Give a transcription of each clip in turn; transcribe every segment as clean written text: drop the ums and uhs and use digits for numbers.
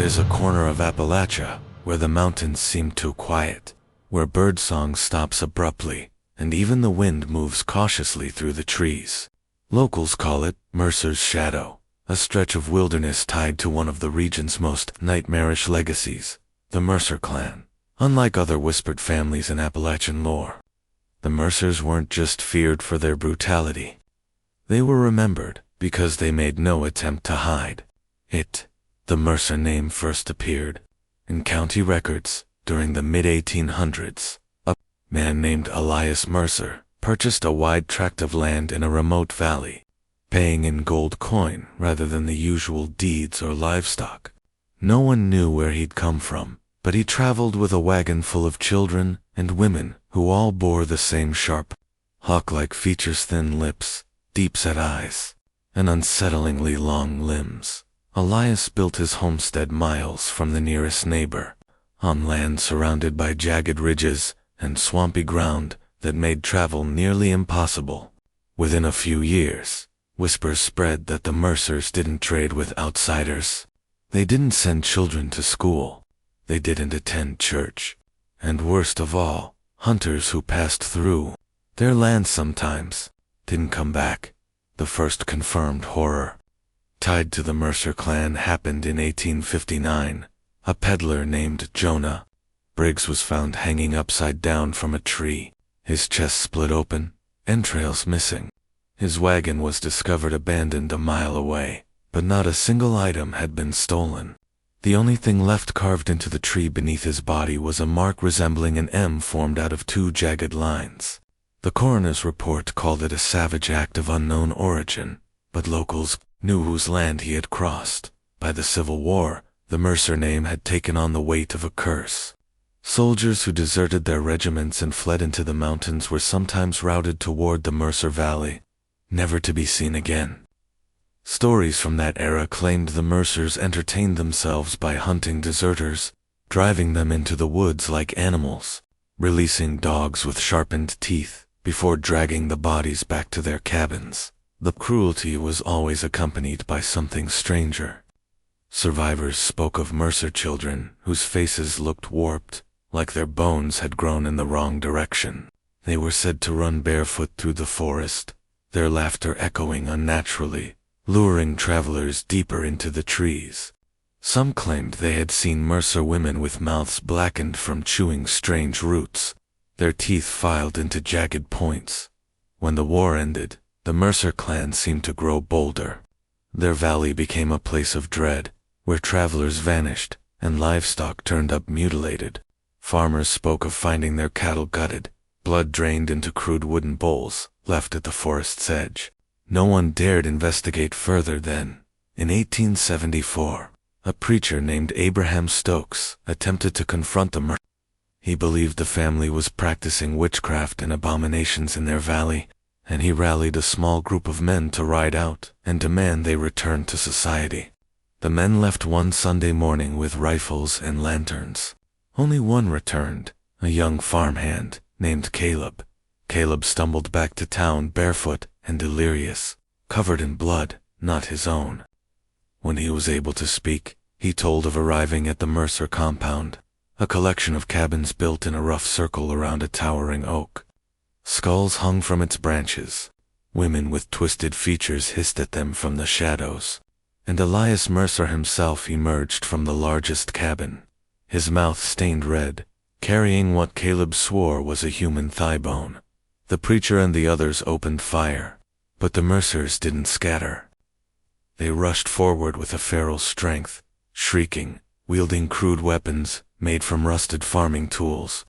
There's a corner of Appalachia where the mountains seem too quiet, where birdsong stops abruptly, and even the wind moves cautiously through the trees. Locals call it Mercer's Shadow, a stretch of wilderness tied to one of the region's most nightmarish legacies, the Mercer Clan. Unlike other whispered families in Appalachian lore, the Mercers weren't just feared for their brutality. They were remembered because they made no attempt to hide it. The Mercer name first appeared in county records during the mid-1800s. A man named Elias Mercer purchased a wide tract of land in a remote valley, paying in gold coin rather than the usual deeds or livestock. No one knew where he'd come from, but he traveled with a wagon full of children and women who all bore the same sharp, hawk-like features, thin lips, deep-set eyes, and unsettlingly long limbs. Elias built his homestead miles from the nearest neighbor, on land surrounded by jagged ridges and swampy ground that made travel nearly impossible. Within a few years, whispers spread that the Mercers didn't trade with outsiders. They didn't send children to school. They didn't attend church. And worst of all, hunters who passed through their land sometimes didn't come back. The first confirmed horror tied to the Mercer clan happened in 1859. A peddler named Jonah Briggs was found hanging upside down from a tree, his chest split open, entrails missing. His wagon was discovered abandoned a mile away, but not a single item had been stolen. The only thing left carved into the tree beneath his body was a mark resembling an M formed out of two jagged lines. The coroner's report called it a savage act of unknown origin, but locals knew whose land he had crossed. By the Civil War, the Mercer name had taken on the weight of a curse. Soldiers who deserted their regiments and fled into the mountains were sometimes routed toward the Mercer Valley, never to be seen again. Stories from that era claimed the Mercers entertained themselves by hunting deserters, driving them into the woods like animals, releasing dogs with sharpened teeth before dragging the bodies back to their cabins. The cruelty was always accompanied by something stranger. Survivors spoke of Mercer children whose faces looked warped, like their bones had grown in the wrong direction. They were said to run barefoot through the forest, their laughter echoing unnaturally, luring travelers deeper into the trees. Some claimed they had seen Mercer women with mouths blackened from chewing strange roots, their teeth filed into jagged points. When the war ended, the Mercer clan seemed to grow bolder. Their valley became a place of dread, where travelers vanished and livestock turned up mutilated. Farmers spoke of finding their cattle gutted, blood drained into crude wooden bowls, left at the forest's edge. No one dared investigate further then. In 1874, a preacher named Abraham Stokes attempted to confront the Mercers. He believed the family was practicing witchcraft and abominations in their valley, and he rallied a small group of men to ride out and demand they return to society. The men left one Sunday morning with rifles and lanterns. Only one returned, a young farmhand named Caleb. Caleb stumbled back to town barefoot and delirious, covered in blood, not his own. When he was able to speak, he told of arriving at the Mercer compound, a collection of cabins built in a rough circle around a towering oak. Skulls hung from its branches. Women with twisted features hissed at them from the shadows. And Elias Mercer himself emerged from the largest cabin, his mouth stained red, carrying what Caleb swore was a human thigh bone. The preacher and the others opened fire, but the Mercers didn't scatter. They rushed forward with a feral strength, shrieking, wielding crude weapons made from rusted farming tools.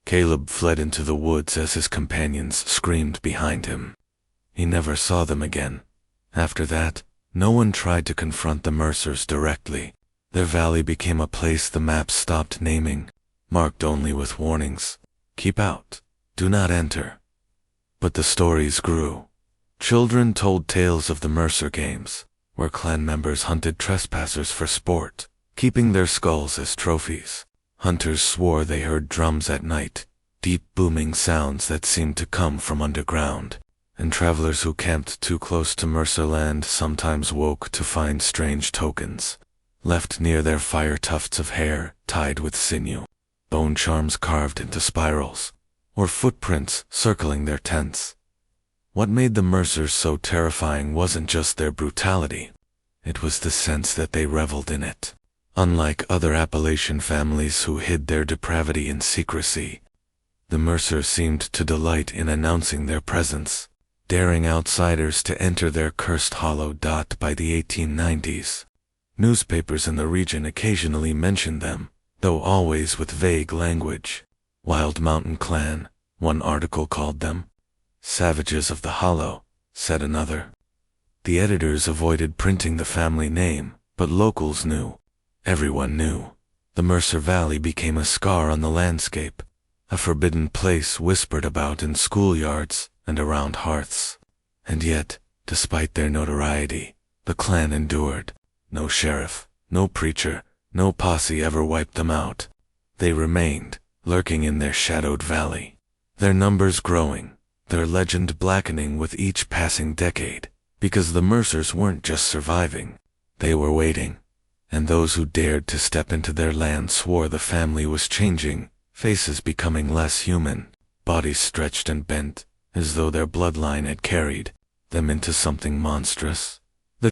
Caleb fled into the woods as his companions screamed behind him. He never saw them again. After that, no one tried to confront the Mercers directly. Their valley became a place the maps stopped naming, marked only with warnings. Keep out. Do not enter. But the stories grew. Children told tales of the Mercer games, where clan members hunted trespassers for sport, keeping their skulls as trophies. Hunters swore they heard drums at night, deep booming sounds that seemed to come from underground, and travelers who camped too close to Mercer land sometimes woke to find strange tokens, left near their fire tufts of hair tied with sinew, bone charms carved into spirals, or footprints circling their tents. What made the Mercers so terrifying wasn't just their brutality, it was the sense that they reveled in it. Unlike other Appalachian families who hid their depravity in secrecy, the Mercers seemed to delight in announcing their presence, daring outsiders to enter their cursed hollow. By the 1890s, newspapers in the region occasionally mentioned them, though always with vague language. Wild Mountain Clan, one article called them. Savages of the Hollow, said another. The editors avoided printing the family name, but locals knew. Everyone knew. The Mercer Valley became a scar on the landscape, a forbidden place whispered about in schoolyards and around hearths. And yet, despite their notoriety, the clan endured. No sheriff, no preacher, no posse ever wiped them out. They remained, lurking in their shadowed valley, their numbers growing, their legend blackening with each passing decade, because the Mercers weren't just surviving, they were waiting. And those who dared to step into their land swore the family was changing, faces becoming less human, bodies stretched and bent, as though their bloodline had carried them into something monstrous. The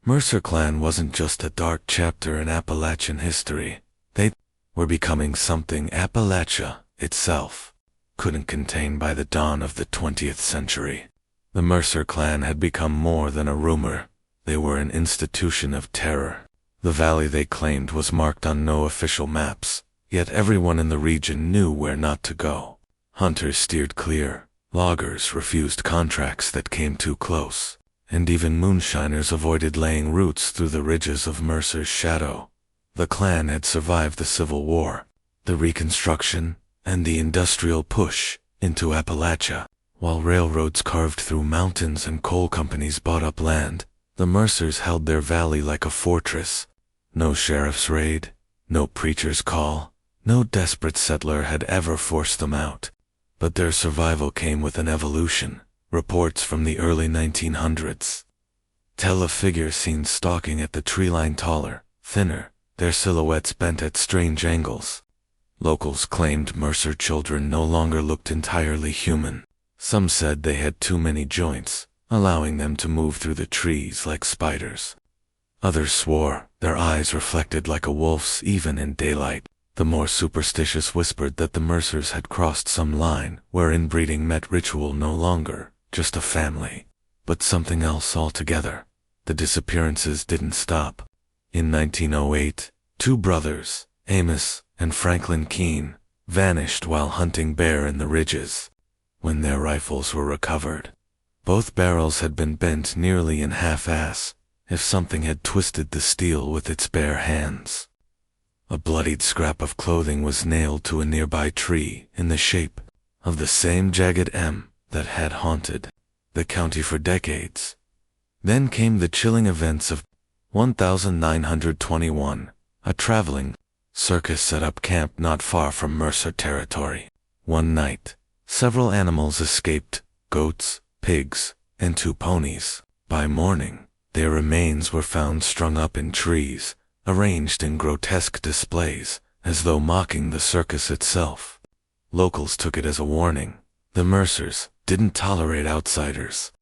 Mercer clan wasn't just a dark chapter in Appalachian history. They were becoming something Appalachia itself couldn't contain by the dawn of the 20th century. The Mercer clan had become more than a rumor. They were an institution of terror. The valley they claimed was marked on no official maps, yet everyone in the region knew where not to go. Hunters steered clear, loggers refused contracts that came too close, and even moonshiners avoided laying roots through the ridges of Mercer's shadow. The clan had survived the Civil War, the Reconstruction, and the industrial push into Appalachia. While railroads carved through mountains and coal companies bought up land, the Mercers held their valley like a fortress. No sheriff's raid, no preacher's call, no desperate settler had ever forced them out. But their survival came with an evolution. Reports from the early 1900s tell of figures seen stalking at the tree line, taller, thinner, their silhouettes bent at strange angles. Locals claimed Mercer children no longer looked entirely human. Some said they had too many joints, allowing them to move through the trees like spiders. Others swore their eyes reflected like a wolf's even in daylight. The more superstitious whispered that the Mercers had crossed some line where inbreeding meant ritual, no longer just a family, but something else altogether. The disappearances didn't stop. In 1908, two brothers, Amos and Franklin Keene, vanished while hunting bear in the ridges. When their rifles were recovered, both barrels had been bent nearly in half-ass, if something had twisted the steel with its bare hands. A bloodied scrap of clothing was nailed to a nearby tree in the shape of the same jagged M that had haunted the county for decades. Then came the chilling events of 1921, a traveling circus set up camp not far from Mercer territory. One night, several animals escaped, goats, pigs, and two ponies. By morning, their remains were found strung up in trees, arranged in grotesque displays, as though mocking the circus itself. Locals took it as a warning. The Mercers didn't tolerate outsiders.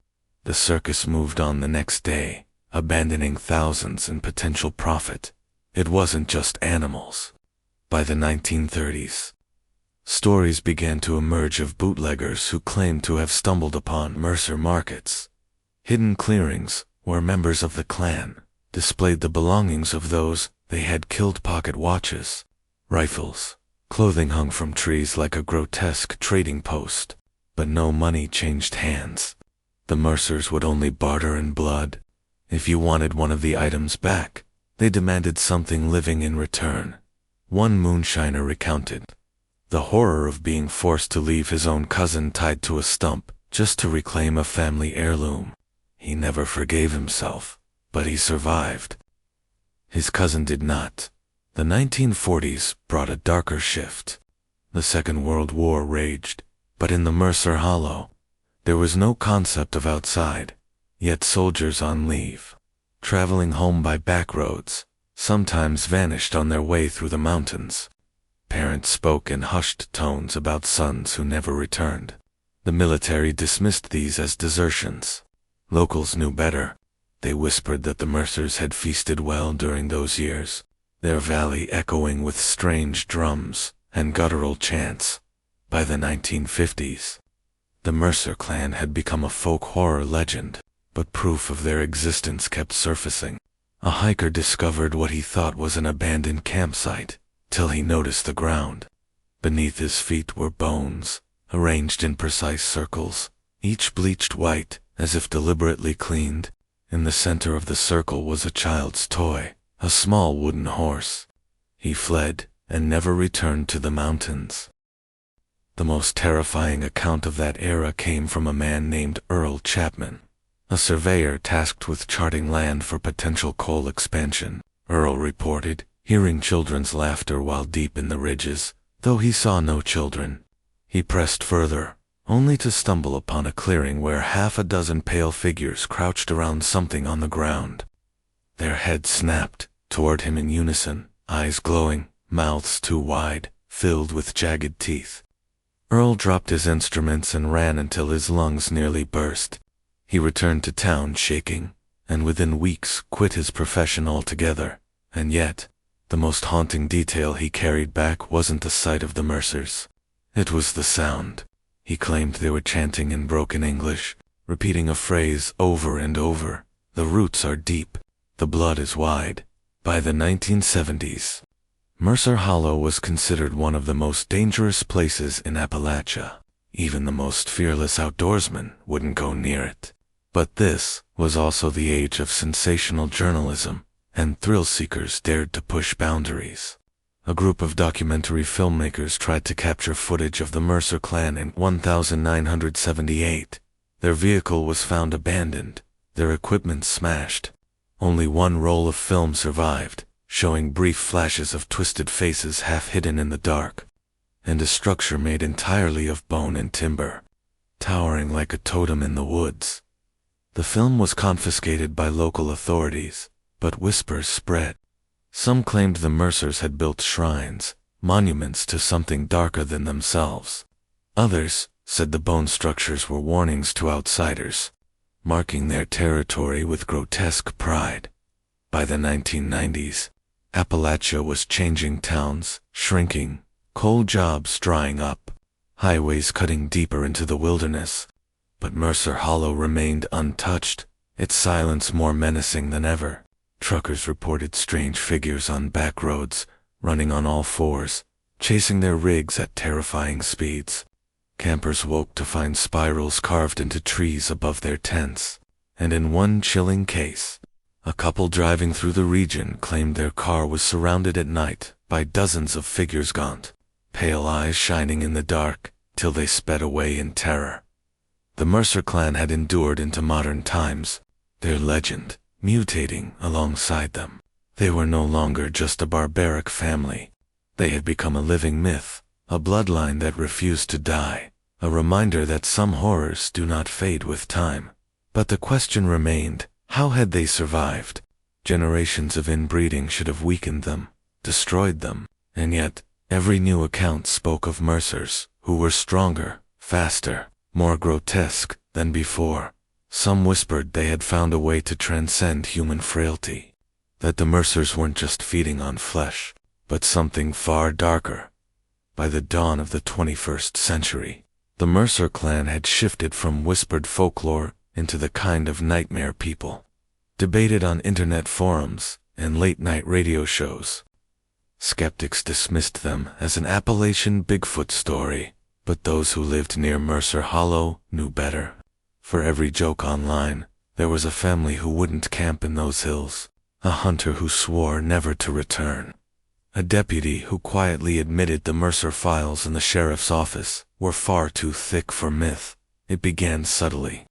The circus moved on the next day, abandoning thousands in potential profit. It wasn't just animals. By the 1930s, stories began to emerge of bootleggers who claimed to have stumbled upon Mercer markets, hidden clearings where members of the clan displayed the belongings of those they had killed. Pocket watches, rifles, clothing hung from trees like a grotesque trading post, but no money changed hands. The Mercers would only barter in blood. If you wanted one of the items back, they demanded something living in return. One moonshiner recounted the horror of being forced to leave his own cousin tied to a stump just to reclaim a family heirloom. He never forgave himself, but he survived. His cousin did not. The 1940s brought a darker shift. The Second World War raged, but in the Mercer Hollow, there was no concept of outside, yet soldiers on leave, traveling home by back roads, sometimes vanished on their way through the mountains. Parents spoke in hushed tones about sons who never returned. The military dismissed these as desertions. Locals knew better. They whispered that the Mercers had feasted well during those years, their valley echoing with strange drums and guttural chants. By the 1950s, the Mercer clan had become a folk horror legend, but proof of their existence kept surfacing. A hiker discovered what he thought was an abandoned campsite, till he noticed the ground. Beneath his feet were bones, arranged in precise circles, each bleached white, as if deliberately cleaned. In the center of the circle was a child's toy, a small wooden horse. He fled, and never returned to the mountains. The most terrifying account of that era came from a man named Earl Chapman, a surveyor tasked with charting land for potential coal expansion. Earl reported hearing children's laughter while deep in the ridges, though he saw no children. He pressed further, only to stumble upon a clearing where half a dozen pale figures crouched around something on the ground. Their heads snapped toward him in unison, eyes glowing, mouths too wide, filled with jagged teeth. Earl dropped his instruments and ran until his lungs nearly burst. He returned to town shaking, and within weeks quit his profession altogether. And yet, the most haunting detail he carried back wasn't the sight of the Mercers. It was the sound. He claimed they were chanting in broken English, repeating a phrase over and over. The roots are deep. The blood is wide. By the 1970s, Mercer Hollow was considered one of the most dangerous places in Appalachia. Even the most fearless outdoorsman wouldn't go near it. But this was also the age of sensational journalism, and thrill-seekers dared to push boundaries. A group of documentary filmmakers tried to capture footage of the Mercer clan in 1978. Their vehicle was found abandoned, their equipment smashed. Only one roll of film survived, showing brief flashes of twisted faces half hidden in the dark, and a structure made entirely of bone and timber, towering like a totem in the woods. The film was confiscated by local authorities, but whispers spread. Some claimed the Mercers had built shrines, monuments to something darker than themselves. Others said the bone structures were warnings to outsiders, marking their territory with grotesque pride. By the 1990s, Appalachia was changing, towns shrinking, coal jobs drying up, highways cutting deeper into the wilderness. But Mercer Hollow remained untouched, its silence more menacing than ever. Truckers reported strange figures on back roads, running on all fours, chasing their rigs at terrifying speeds. Campers woke to find spirals carved into trees above their tents. And in one chilling case, a couple driving through the region claimed their car was surrounded at night by dozens of figures, gaunt, pale eyes shining in the dark, till they sped away in terror. The Mercer clan had endured into modern times, their legend mutating alongside them. They were no longer just a barbaric family. They had become a living myth, a bloodline that refused to die, a reminder that some horrors do not fade with time. But the question remained, how had they survived? Generations of inbreeding should have weakened them, destroyed them, and yet, every new account spoke of Mercers, who were stronger, faster, more grotesque than before. Some whispered they had found a way to transcend human frailty, that the Mercers weren't just feeding on flesh, but something far darker. By the dawn of the 21st century, the Mercer clan had shifted from whispered folklore into the kind of nightmare people debated on internet forums and late-night radio shows. Skeptics dismissed them as an Appalachian Bigfoot story, but those who lived near Mercer Hollow knew better. For every joke online, there was a family who wouldn't camp in those hills, a hunter who swore never to return, a deputy who quietly admitted the Mercer files in the sheriff's office were far too thick for myth. It began subtly.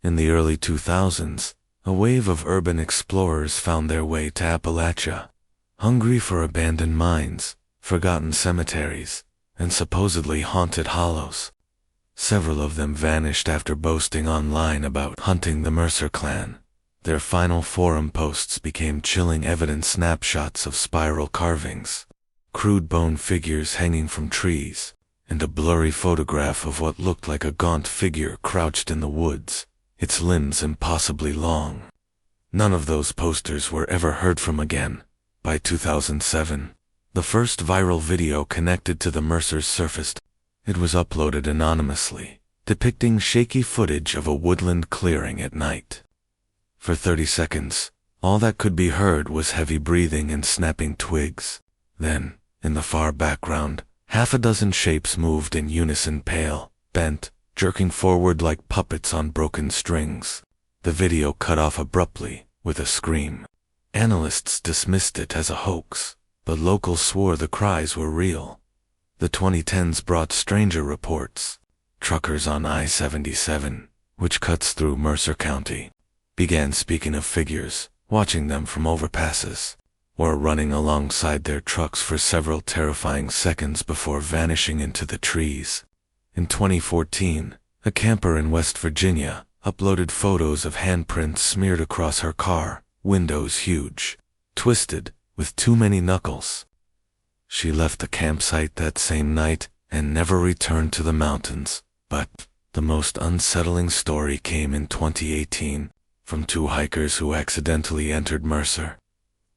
In the early 2000s, a wave of urban explorers found their way to Appalachia, hungry for abandoned mines, forgotten cemeteries, and supposedly haunted hollows. Several of them vanished after boasting online about hunting the Mercer clan. Their final forum posts became chilling evidence snapshots of spiral carvings, crude bone figures hanging from trees, and a blurry photograph of what looked like a gaunt figure crouched in the woods, its limbs impossibly long. None of those posters were ever heard from again. By 2007, the first viral video connected to the Mercers surfaced. It was uploaded anonymously, depicting shaky footage of a woodland clearing at night. For 30 seconds, all that could be heard was heavy breathing and snapping twigs. Then, in the far background, half a dozen shapes moved in unison, pale, bent, jerking forward like puppets on broken strings. The video cut off abruptly, with a scream. Analysts dismissed it as a hoax, but locals swore the cries were real. The 2010s brought stranger reports. Truckers on I-77, which cuts through Mercer County, began speaking of figures, watching them from overpasses, or running alongside their trucks for several terrifying seconds before vanishing into the trees. In 2014, a camper in West Virginia uploaded photos of handprints smeared across her car, windows huge, twisted, with too many knuckles. She left the campsite that same night and never returned to the mountains. But the most unsettling story came in 2018 from two hikers who accidentally entered Mercer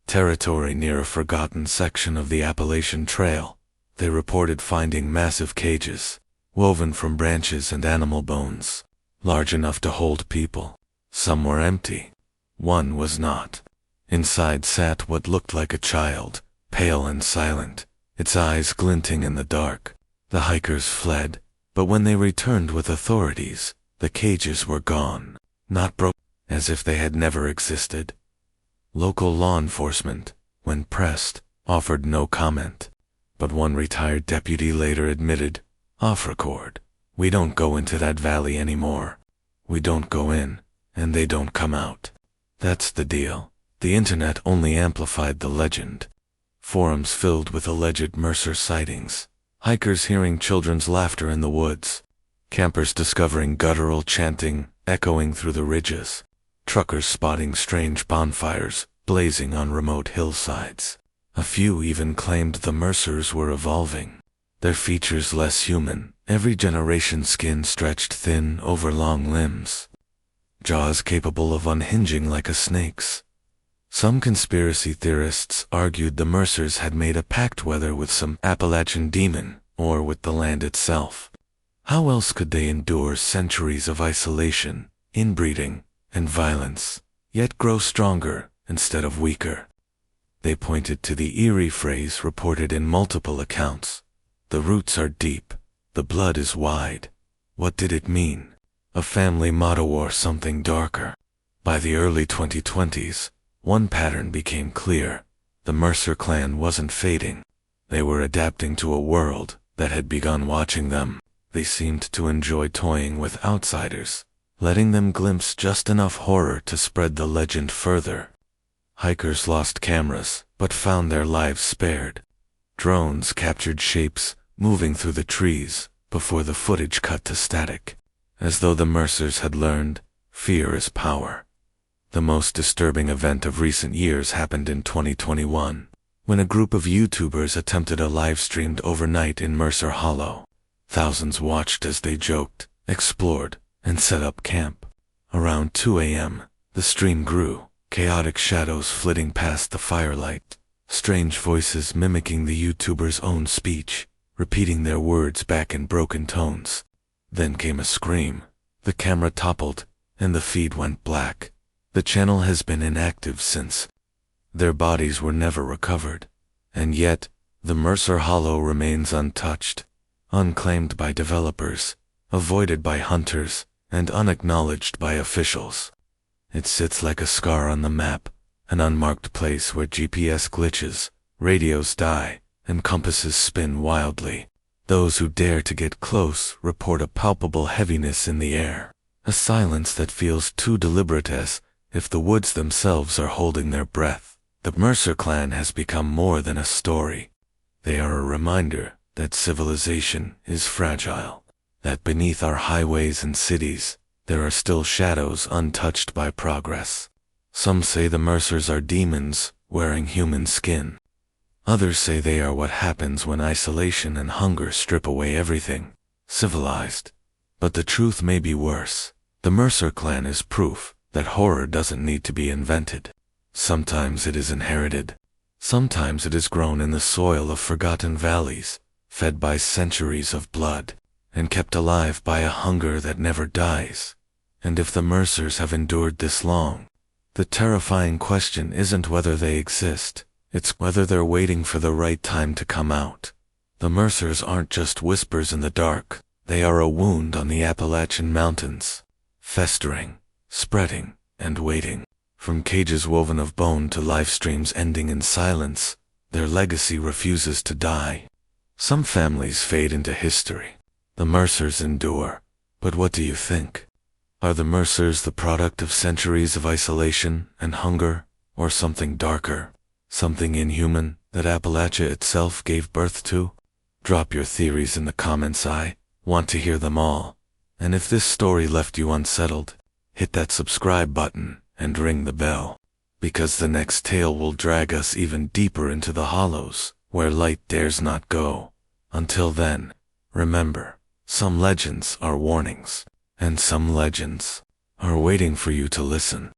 territory near a forgotten section of the Appalachian Trail. They reported finding massive cages, woven from branches and animal bones, large enough to hold people. Some were empty. One was not. Inside sat what looked like a child, pale and silent, its eyes glinting in the dark. The hikers fled, but when they returned with authorities, the cages were gone, not broken, as if they had never existed. Local law enforcement, when pressed, offered no comment, but one retired deputy later admitted, off record, "We don't go into that valley anymore. We don't go in, and they don't come out." That's the deal. The internet only amplified the legend. Forums filled with alleged Mercer sightings, hikers hearing children's laughter in the woods, campers discovering guttural chanting echoing through the ridges, truckers spotting strange bonfires blazing on remote hillsides. A few even claimed the Mercers were evolving, their features less human, every generation's skin stretched thin over long limbs, jaws capable of unhinging like a snake's. Some conspiracy theorists argued the Mercers had made a pact, whether with some Appalachian demon or with the land itself. How else could they endure centuries of isolation, inbreeding, and violence, yet grow stronger instead of weaker? They pointed to the eerie phrase reported in multiple accounts. The roots are deep, the blood is wide. What did it mean? A family motto or something darker? By the early 2020s, one pattern became clear. The Mercer Clan wasn't fading. They were adapting to a world that had begun watching them. They seemed to enjoy toying with outsiders, letting them glimpse just enough horror to spread the legend further. Hikers lost cameras, but found their lives spared. Drones captured shapes moving through the trees before the footage cut to static. As though the Mercers had learned, fear is power. The most disturbing event of recent years happened in 2021, when a group of YouTubers attempted a live-streamed overnight in Mercer Hollow. Thousands watched as they joked, explored, and set up camp. Around 2 a.m., the stream grew, chaotic shadows flitting past the firelight, strange voices mimicking the YouTubers' own speech, repeating their words back in broken tones. Then came a scream. The camera toppled, and the feed went black. The channel has been inactive since. Their bodies were never recovered. And yet, the Mercer Hollow remains untouched, unclaimed by developers, avoided by hunters, and unacknowledged by officials. It sits like a scar on the map, an unmarked place where GPS glitches, radios die, and compasses spin wildly. Those who dare to get close report a palpable heaviness in the air, a silence that feels too deliberate, as if the woods themselves are holding their breath. The Mercer Clan has become more than a story. They are a reminder that civilization is fragile, that beneath our highways and cities, there are still shadows untouched by progress. Some say the Mercers are demons wearing human skin. Others say they are what happens when isolation and hunger strip away everything civilized. But the truth may be worse. The Mercer clan is proof that horror doesn't need to be invented. Sometimes it is inherited. Sometimes it is grown in the soil of forgotten valleys, fed by centuries of blood, and kept alive by a hunger that never dies. And if the Mercers have endured this long, the terrifying question isn't whether they exist, it's whether they're waiting for the right time to come out. The Mercers aren't just whispers in the dark, they are a wound on the Appalachian mountains, festering, spreading, and waiting. From cages woven of bone to life streams ending in silence, their legacy refuses to die. Some families fade into history. The Mercers endure. But what do you think? Are the Mercers the product of centuries of isolation and hunger, or something darker, something inhuman that Appalachia itself gave birth to? Drop your theories in the comments. I want to hear them all. And if this story left you unsettled, hit that subscribe button and ring the bell, because the next tale will drag us even deeper into the hollows, where light dares not go. Until then, remember, some legends are warnings, and some legends are waiting for you to listen.